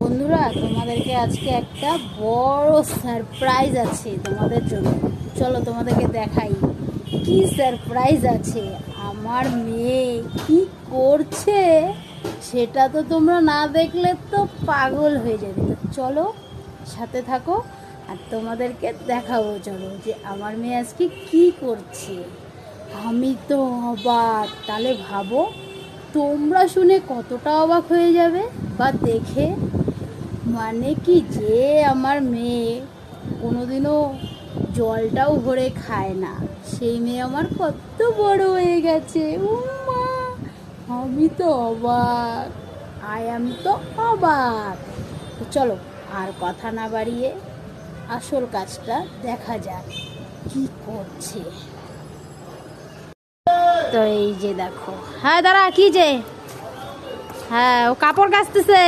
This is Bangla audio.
বন্ধুরা, তোমাদেরকে আজকে একটা বড় সারপ্রাইজ আছে তোমাদের জন্য। চলো তোমাদেরকে দেখাই কি সারপ্রাইজ আছে। আমার মেয়ে কি করছে সেটা তো তোমরা না দেখলে তো পাগল হয়ে যাবে। তো চলো সাথে থাকো আর তোমাদেরকে দেখাবো। চলো যে আমার মেয়ে আজকে কি করছে। আমি তো অবাক, তাহলে ভাবো তোমরা শুনে কতটা অবাক হয়ে যাবে বা দেখে। মানে কি যে আমার মেয়ে কোনোদিনও জলটাও ভরে খায় না, সেই মেয়ে আমার কত বড় হয়ে গেছে। উম্মা, আমি তো অবাক, আই এম তো অবাক। তো চলো আর কথা না বাড়িয়ে আসল কাজটা দেখা যাক কি করছে। তো এই যে দেখো, হ্যাঁ দাঁড়া, কি যে, হ্যাঁ ও কাপড় কাচতেছে।